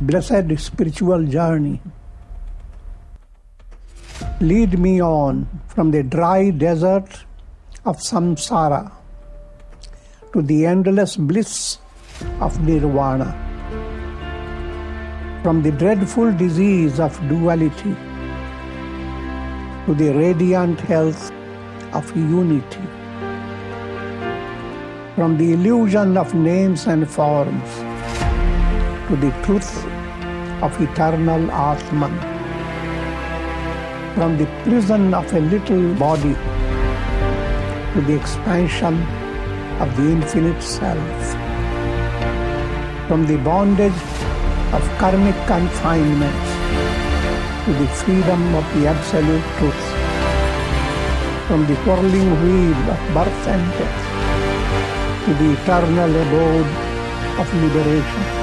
blessed spiritual journey. Lead me on from the dry desert of Samsara to the endless bliss of Nirvana, from the dreadful disease of duality to the radiant health of unity, from the illusion of names and forms to the truth of eternal Atman, from the prison of a little body to the expansion of the infinite self, from the bondage of karmic confinement to the freedom of the absolute truth, from the whirling wheel of birth and death to the eternal abode of liberation.